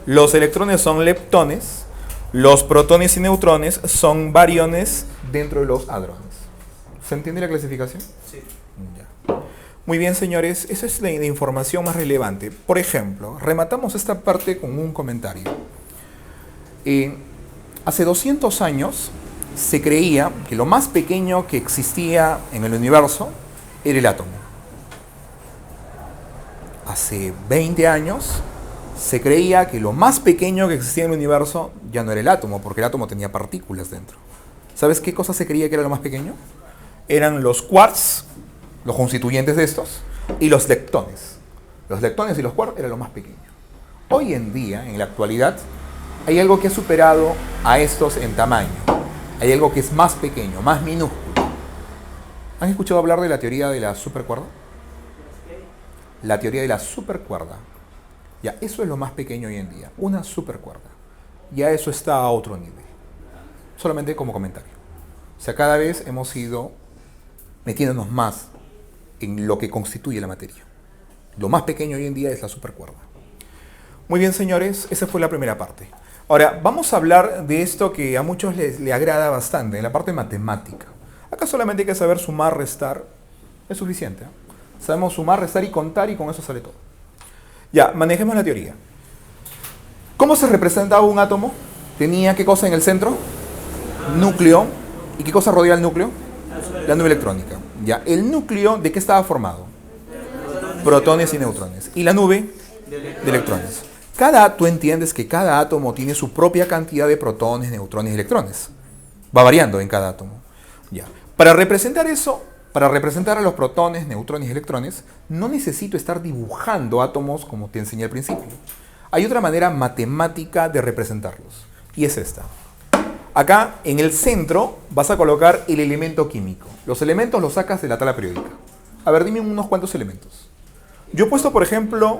Los electrones son leptones, los protones y neutrones son bariones dentro de los hadrones. ¿Se entiende la clasificación? Sí. Ya. Muy bien, señores, esa es la información más relevante. Por ejemplo, rematamos esta parte con un comentario. Hace 200 años se creía que lo más pequeño que existía en el universo era el átomo. Hace 20 años se creía que lo más pequeño que existía en el universo ya no era el átomo, porque el átomo tenía partículas dentro. ¿Sabes qué cosa se creía que era lo más pequeño? Eran los quarks, los constituyentes de estos, y los leptones. Los leptones y los quarks eran lo más pequeño. Hoy en día, en la actualidad, hay algo que ha superado a estos en tamaño. Hay algo que es más pequeño, más minúsculo. ¿Han escuchado hablar de la teoría de la supercuerda? La teoría de la supercuerda. Ya, eso es lo más pequeño hoy en día. Una supercuerda. Ya eso está a otro nivel. Solamente como comentario. O sea, cada vez hemos ido metiéndonos más en lo que constituye la materia. Lo más pequeño hoy en día es la supercuerda. Muy bien, señores, esa fue la primera parte. Ahora, vamos a hablar de esto que a muchos les agrada bastante, en la parte matemática. Acá solamente hay que saber sumar, restar, es suficiente. Sabemos sumar, restar y contar y con eso sale todo. Ya, manejemos la teoría. ¿Cómo se representaba un átomo? Tenía ¿qué cosa en el centro? Núcleo. ¿Y qué cosa rodea el núcleo? La nube electrónica. Ya, el núcleo, ¿de qué estaba formado? Protones y neutrones. ¿Y la nube? De electrones. Tú entiendes que cada átomo tiene su propia cantidad de protones, neutrones y electrones. Va variando en cada átomo. Ya. Para representar eso, para representar a los protones, neutrones y electrones, no necesito estar dibujando átomos como te enseñé al principio. Hay otra manera matemática de representarlos, y es esta. Acá, en el centro, vas a colocar el elemento químico. Los elementos los sacas de la tabla periódica. A ver, dime unos cuantos elementos. Yo he puesto, por ejemplo,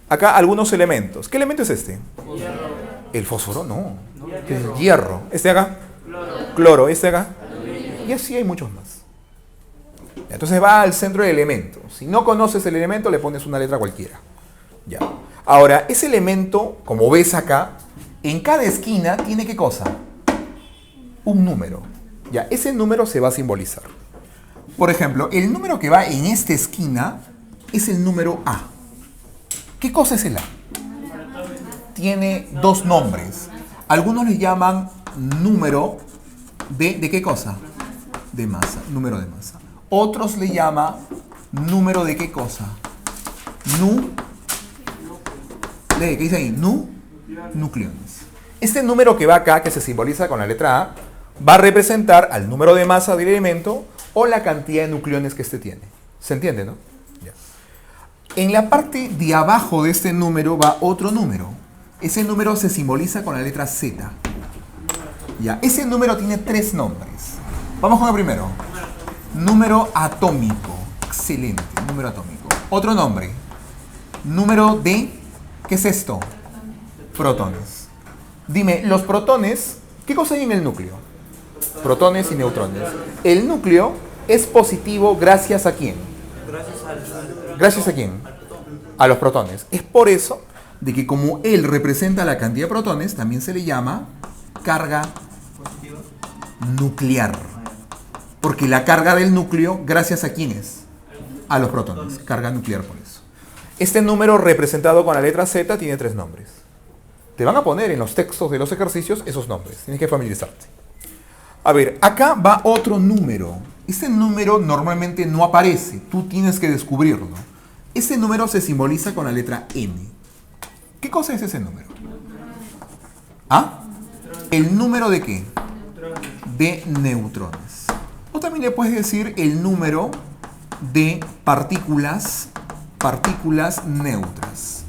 acá algunos elementos. ¿Qué elemento es este? Hierro. ¿El fósforo? No. El hierro. ¿Este de acá? Cloro. ¿Este de acá? Y así hay muchos más. Entonces va al centro del elemento. Si no conoces el elemento, le pones una letra cualquiera. Ya. Ahora, ese elemento, como ves acá, en cada esquina tiene ¿qué cosa? Un número. Ya, ese número se va a simbolizar. Por ejemplo, el número que va en esta esquina es el número A. ¿Qué cosa es el A? Tiene dos nombres. Algunos le llaman número ¿de qué cosa? De masa, número de masa. Otros le llaman número de qué cosa? ¿Qué dice ahí? Nucleones. Este número que va acá, que se simboliza con la letra A, va a representar al número de masa del elemento o la cantidad de nucleones que este tiene. ¿Se entiende, no? Ya. En la parte de abajo de este número va otro número. Ese número se simboliza con la letra Z. Ya. Ese número tiene tres nombres. Vamos con el primero. Número atómico. Excelente, número atómico. Otro nombre. Número de... ¿Qué es esto? Protones. Dime, los protones, ¿qué cosa hay en el núcleo? Protones y neutrones. El núcleo es positivo gracias a quién. ¿Gracias a quién? A los protones. Es por eso de que como él representa la cantidad de protones, también se le llama carga nuclear. Porque la carga del núcleo, ¿gracias a quién es? A los protones. Carga nuclear por eso. Este número representado con la letra Z tiene tres nombres. Te van a poner en los textos de los ejercicios esos nombres. Tienes que familiarizarte. A ver, acá va otro número. Este número normalmente no aparece. Tú tienes que descubrirlo. Ese número se simboliza con la letra N. ¿Qué cosa es ese número? ¿Ah? ¿El número de qué? De neutrones. O también le puedes decir el número de partículas neutras.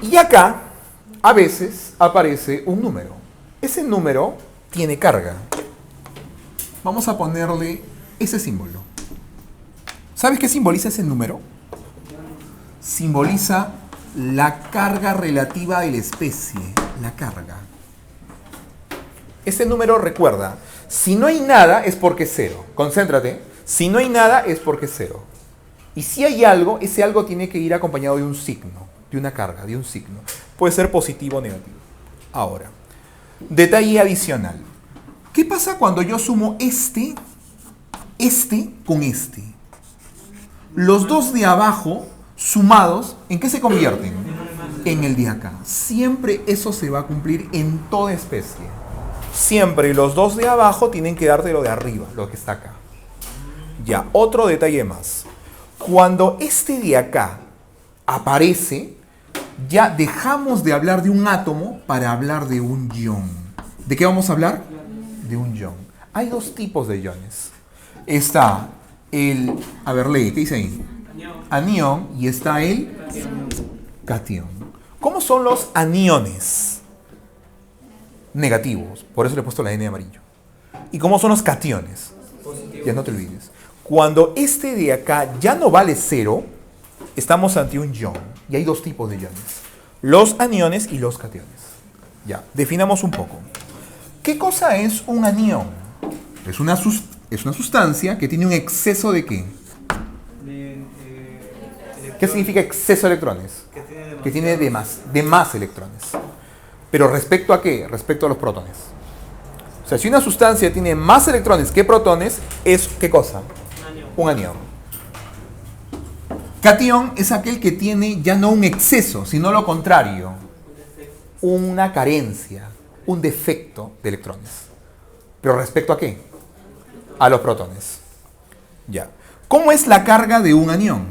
Y acá, a veces, aparece un número. Ese número tiene carga. Vamos a ponerle ese símbolo. ¿Sabes qué simboliza ese número? Simboliza la carga relativa de la especie. La carga. Ese número, recuerda, si no hay nada es porque es cero. Concéntrate. Si no hay nada es porque es cero. Y si hay algo, ese algo tiene que ir acompañado de un signo, de una carga, de un signo. Puede ser positivo o negativo. Ahora, detalle adicional. ¿Qué pasa cuando yo sumo este con este? Los dos de abajo sumados, ¿en qué se convierten? En el de acá. Siempre eso se va a cumplir en toda especie. Siempre los dos de abajo tienen que darte lo de arriba, lo que está acá. Ya, otro detalle más. Cuando este de acá aparece, ya dejamos de hablar de un átomo para hablar de un ion. ¿De qué vamos a hablar? De un ion. Hay dos tipos de iones. Está el... A ver, lee, ¿qué dice ahí? Anión. Y está el catión. ¿Cómo son los aniones? Negativos. Por eso le he puesto la N de amarillo. ¿Y cómo son los cationes? Ya no te olvides. Cuando este de acá ya no vale cero, estamos ante un ion. Y hay dos tipos de iones. Los aniones y los cationes. Ya, definamos un poco. ¿Qué cosa es un anión? Es una sustancia que tiene un exceso de ¿qué? ¿Qué significa exceso de electrones? Que tiene de más electrones. ¿Pero respecto a qué? Respecto a los protones. O sea, si una sustancia tiene más electrones que protones, es ¿qué cosa? Un anión. Catión es aquel que tiene ya no un exceso, sino lo contrario. Una carencia, un defecto de electrones. ¿Pero respecto a qué? A los protones. Ya. ¿Cómo es la carga de un anión?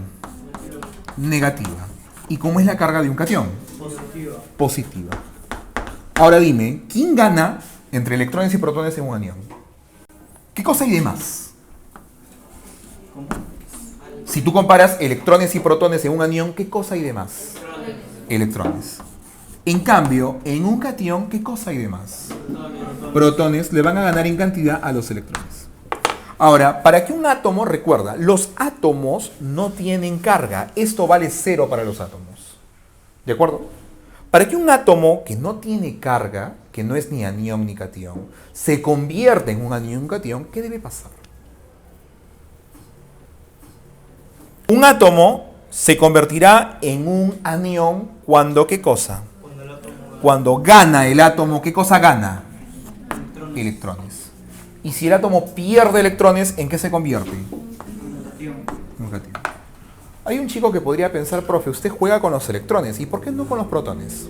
Negativa. ¿Y cómo es la carga de un catión? Positiva. Positiva. Ahora dime, ¿quién gana entre electrones y protones en un anión? ¿Qué cosa hay de más? ¿Cómo? Si tú comparas electrones y protones en un anión, ¿qué cosa hay de más? Electrones. En cambio, en un catión, ¿qué cosa hay de más? Protones le van a ganar en cantidad a los electrones. Ahora, para que un átomo, recuerda, los átomos no tienen carga. Esto vale 0 para los átomos. ¿De acuerdo? Para que un átomo que no tiene carga, que no es ni anión ni catión, se convierta en un anión y un catión, ¿qué debe pasar? Un átomo se convertirá en un anión cuando, ¿qué cosa? Cuando el átomo Cuando gana el átomo, ¿qué cosa gana? electrones. Electrones. Y si el átomo pierde electrones, ¿en qué se convierte? Negativo. En un catión. Hay un chico que podría pensar, profe, usted juega con los electrones, ¿y por qué no con los protones?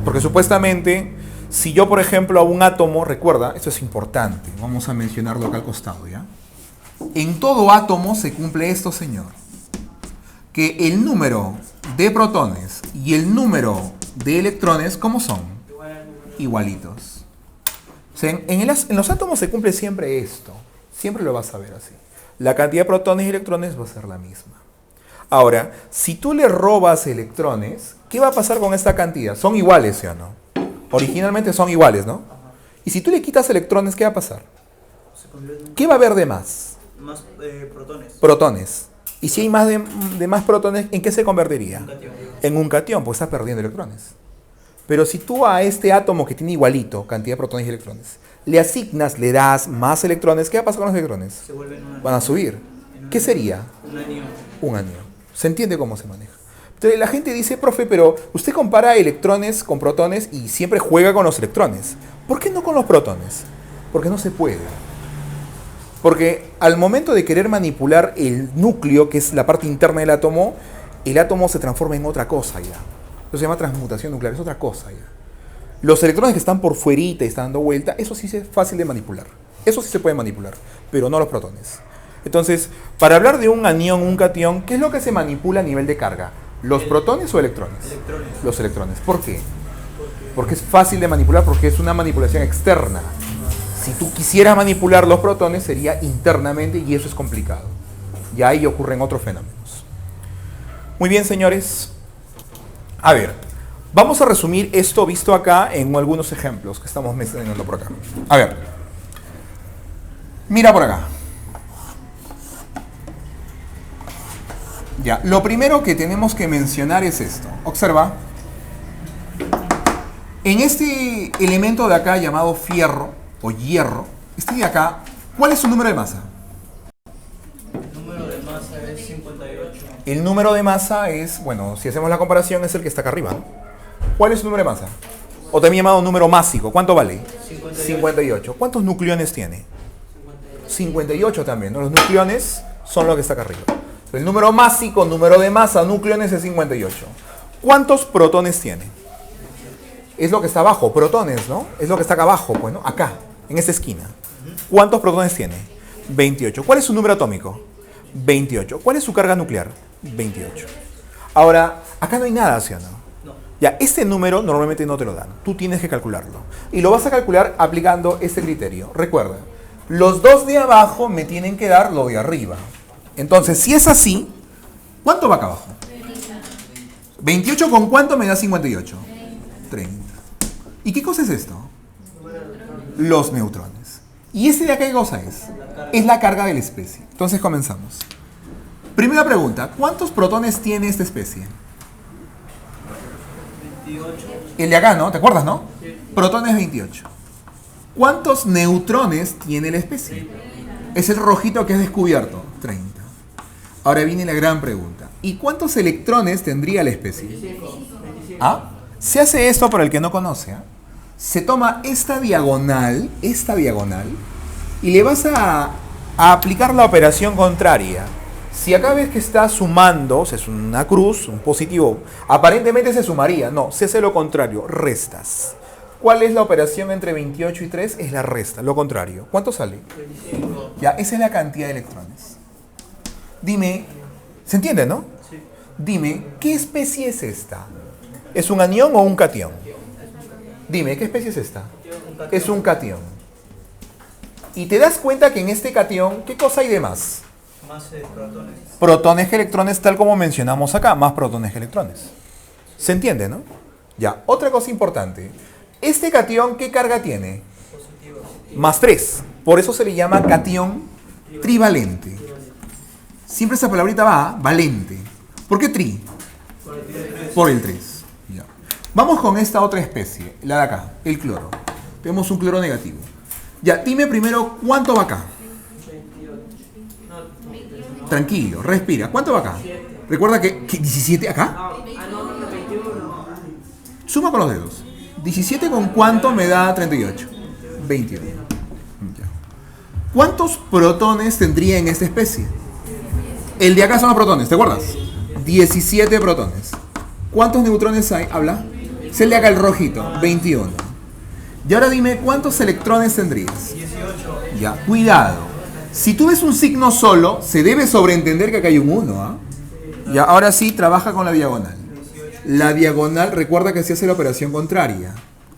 Porque supuestamente, si yo, por ejemplo, a un átomo, recuerda, esto es importante, vamos a mencionarlo acá al costado, ¿ya? En todo átomo se cumple esto, señor, que el número de protones y el número de electrones, ¿cómo son? Igualitos. O sea, en los átomos se cumple siempre esto, siempre lo vas a ver así. La cantidad de protones y electrones va a ser la misma. Ahora, si tú le robas electrones, ¿qué va a pasar con esta cantidad? Son iguales, ¿sí o no? Originalmente son iguales, ¿no? Y si tú le quitas electrones, ¿qué va a pasar? Se convierte ¿Qué va a haber de más? en más protones. Protones. Y si hay más de más protones, ¿en qué se convertiría? Un catión. En un catión, pues estás perdiendo electrones. Pero si tú a este átomo que tiene igualito cantidad de protones y electrones, le asignas, le das más electrones, ¿qué va a pasar con los electrones? Se vuelven una. Van a subir. ¿Qué sería? Un anión. Un anión. ¿Se entiende cómo se maneja? Entonces la gente dice, profe, pero usted compara electrones con protones y siempre juega con los electrones. ¿Por qué no con los protones? Porque no se puede. Porque al momento de querer manipular el núcleo, que es la parte interna del átomo, el átomo se transforma en otra cosa ya. Eso se llama transmutación nuclear, es otra cosa ya. Los electrones que están por fuerita y están dando vuelta, eso sí es fácil de manipular. Eso sí se puede manipular, pero no los protones. Entonces, para hablar de un anión, un catión, ¿qué es lo que se manipula a nivel de carga? ¿Los protones o electrones? Electrones. Los electrones. ¿Por qué? Porque es fácil de manipular, porque es una manipulación externa. Si tú quisieras manipular los protones, sería internamente y eso es complicado. Y ahí ocurren otros fenómenos. Muy bien, señores. A ver, vamos a resumir esto visto acá en algunos ejemplos que estamos mencionando por acá. A ver, mira por acá. Ya, lo primero que tenemos que mencionar es esto. Observa. En este elemento de acá llamado fierro o hierro, este de acá, ¿cuál es su número de masa? El número de masa es 58. El número de masa es, bueno, si hacemos la comparación, es el que está acá arriba, ¿no? ¿Cuál es su número de masa? O también llamado número másico. ¿Cuánto vale? 58. ¿Cuántos nucleones tiene? 58 también, ¿no? Los nucleones son lo que está acá arriba. El número másico, número de masa, nucleones es 58. ¿Cuántos protones tiene? Es lo que está abajo, protones, ¿no? Es lo que está acá abajo, pues, ¿no? Acá, en esta esquina. ¿Cuántos protones tiene? 28. ¿Cuál es su número atómico? 28. ¿Cuál es su carga nuclear? 28. Ahora, acá no hay nada, ¿sí o no? No. Ya, este número normalmente no te lo dan. Tú tienes que calcularlo. Y lo vas a calcular aplicando este criterio. Recuerda, los dos de abajo me tienen que dar lo de arriba. Entonces, si es así, ¿cuánto va acá abajo? 28 con cuánto me da 58? 30. ¿Y qué cosa es esto? Los neutrones. ¿Y este de acá qué cosa es? Es la carga de la especie. Entonces comenzamos. Primera pregunta, ¿cuántos protones tiene esta especie? 28. El de acá, ¿no? ¿Te acuerdas, no? Protones 28. ¿Cuántos neutrones tiene la especie? Es el rojito que es descubierto. 30. Ahora viene la gran pregunta. ¿Y cuántos electrones tendría la especie? ¿Ah? Se hace esto para el que no conoce. ¿Ah? Se toma esta diagonal, y le vas a aplicar la operación contraria. Si acá ves que está sumando, o sea, es una cruz, un positivo, aparentemente se sumaría. No, se hace lo contrario, restas. ¿Cuál es la operación entre 28 y 3? Es la resta, lo contrario. ¿Cuánto sale? 25. Ya, esa es la cantidad de electrones. Dime, ¿se entiende, no? Sí. Dime, ¿qué especie es esta? ¿Es un anión o un catión? Dime, ¿qué especie es esta? Es un catión. Y te das cuenta que en este catión, ¿qué cosa hay de más? Más protones. Protones que electrones, tal como mencionamos acá, más protones que electrones. ¿Se entiende, no? Ya, otra cosa importante. Este catión, ¿qué carga tiene? Positivo. Más 3. Por eso se le llama catión trivalente. Siempre esa palabrita va a valente. ¿Por qué tri? Por el 3. Ya. Vamos con esta otra especie, la de acá, el cloro. Tenemos un cloro negativo. Ya, dime primero cuánto va acá. Tranquilo, respira. ¿Cuánto va acá? Recuerda que 17 acá. Suma con los dedos. 17 con cuánto me da 38. 21. Ya. ¿Cuántos protones tendría en esta especie? El de acá son los protones, ¿te acuerdas? 17 protones. ¿Cuántos neutrones hay? Habla. Es el de acá, el rojito. 21. Y ahora dime, ¿cuántos electrones tendrías? 18. Ya, cuidado. Si tú ves un signo solo, se debe sobreentender que acá hay un 1. ¿Ah? Ya, ahora sí, trabaja con la diagonal. La diagonal, recuerda que se hace la operación contraria.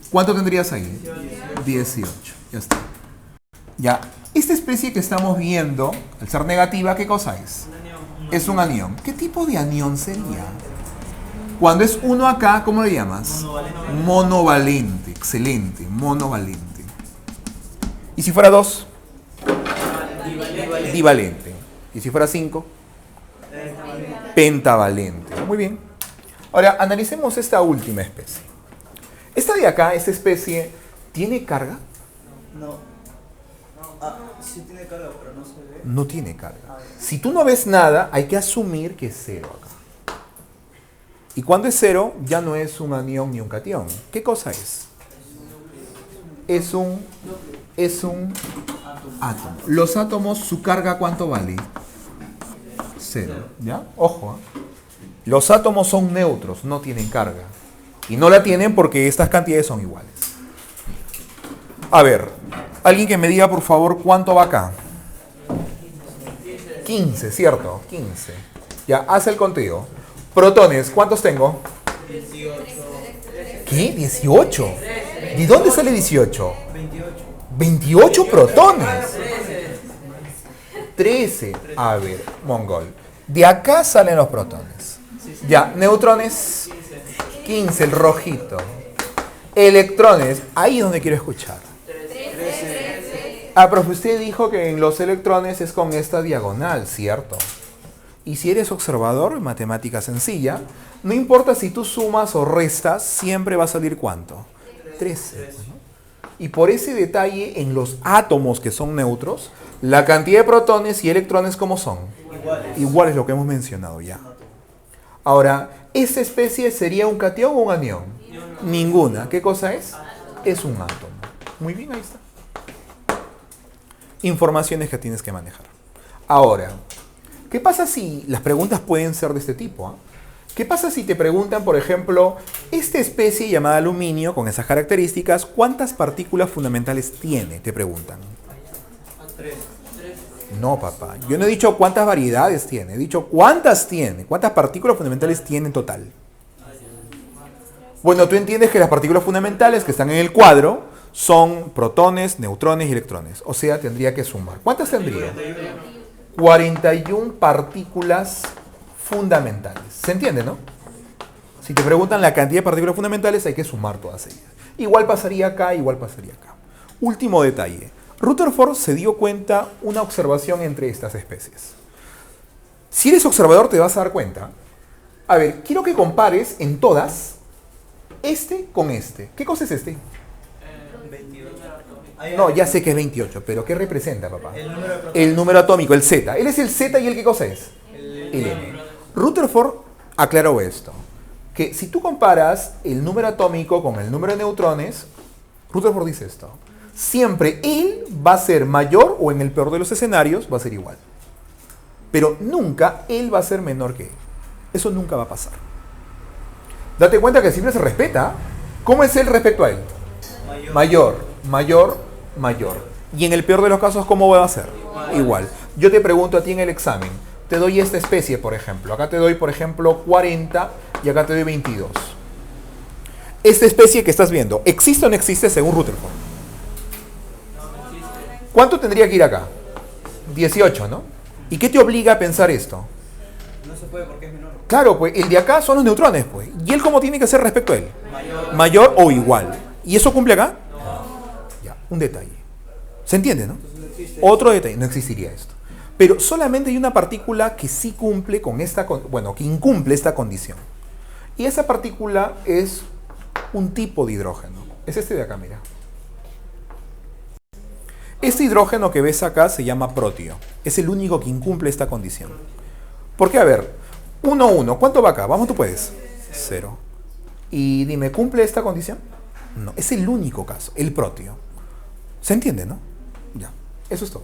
¿Cuánto tendrías ahí? 18. Ya está. Ya, esta especie que estamos viendo, al ser negativa, ¿qué cosa es? Es un anión. ¿Qué tipo de anión sería? Cuando es uno acá, ¿cómo le llamas? Monovalente. Monovalente. Excelente, monovalente. ¿Y si fuera 2? Divalente. ¿Y si fuera 5? Pentavalente. Muy bien. Ahora, analicemos esta última especie. Esta de acá, esta especie, ¿tiene carga? No. Sí tiene carga, pero no se ve. No tiene carga. Si tú no ves nada, hay que asumir que es 0 acá. Y cuando es 0, ya no es un anión ni un catión. ¿Qué cosa es? Es un átomo. Los átomos, ¿su carga cuánto vale? 0. ¿Ya? Ojo. Los átomos son neutros, no tienen carga. Y no la tienen porque estas cantidades son iguales. A ver, alguien que me diga por favor cuánto va acá. 15, ¿cierto? 15. Ya, haz el conteo. Protones, ¿cuántos tengo? 18. ¿Qué? ¿18? ¿De dónde sale 18? 28. 28 protones. 13. A ver, mongol. De acá salen los protones. Ya, neutrones. 15, el rojito. Electrones, ahí es donde quiero escuchar. Ah, profe, usted dijo que en los electrones es con esta diagonal, ¿cierto? Y si eres observador, matemática sencilla, no importa si tú sumas o restas, siempre va a salir ¿cuánto? 13. Y por ese detalle, en los átomos que son neutros, la cantidad de protones y electrones, ¿cómo son? Iguales, lo que hemos mencionado ya. Ahora, ¿esta especie sería un catión o un anión? Ninguna. ¿Qué cosa es? Es un átomo. Muy bien, ahí está. Informaciones que tienes que manejar. Ahora, ¿qué pasa si las preguntas pueden ser de este tipo? ¿Ah? ¿Qué pasa si te preguntan, por ejemplo, esta especie llamada aluminio, con esas características, ¿cuántas partículas fundamentales tiene? Te preguntan. 3. No, papá. Yo no he dicho cuántas variedades tiene. He dicho cuántas tiene. ¿Cuántas partículas fundamentales tiene en total? Bueno, tú entiendes que las partículas fundamentales que están en el cuadro son protones, neutrones y electrones. O sea, tendría que sumar. ¿Cuántas tendría? 41 partículas fundamentales. ¿Se entiende, no? Si te preguntan la cantidad de partículas fundamentales, hay que sumar todas ellas. Igual pasaría acá, igual pasaría acá. Último detalle. Rutherford se dio cuenta una observación entre estas especies. Si eres observador te vas a dar cuenta. A ver, quiero que compares en todas este con este. ¿Qué cosa es este? 22. No, ya sé que es 28, pero ¿qué representa, papá? El número de protones. El número atómico, el Z. Él es el Z y ¿el qué cosa es? El M. Rutherford aclaró esto. Que si tú comparas el número atómico con el número de neutrones, Rutherford dice esto. Siempre él va a ser mayor o en el peor de los escenarios va a ser igual. Pero nunca él va a ser menor que él. Eso nunca va a pasar. Date cuenta que siempre se respeta. ¿Cómo es él respecto a él? Mayor, mayor, mayor. Y en el peor de los casos, ¿cómo va a ser? Igual. Yo te pregunto a ti en el examen, te doy esta especie, por ejemplo. Acá te doy, por ejemplo, 40 y acá te doy 22. Esta especie que estás viendo, ¿existe o no existe según Rutherford? ¿Cuánto tendría que ir acá? 18, ¿no? ¿Y qué te obliga a pensar esto? No se puede porque es menor. Claro, pues el de acá son los neutrones, pues. ¿Y él cómo tiene que ser respecto a él? Mayor. Mayor o igual. ¿Y eso cumple acá? Ya, un detalle. ¿Se entiende, no? Entonces no existe. Otro detalle, no existiría esto. Pero solamente hay una partícula que sí cumple con esta, bueno, que incumple esta condición. Y esa partícula es un tipo de hidrógeno. Es este de acá, mira. Este hidrógeno que ves acá se llama protio. Es el único que incumple esta condición. ¿Por qué? A ver, 1, 1. ¿Cuánto va acá? Vamos, tú puedes. 0. Y dime, ¿cumple esta condición? No, es el único caso, el protio. ¿Se entiende, no? Ya, eso es todo.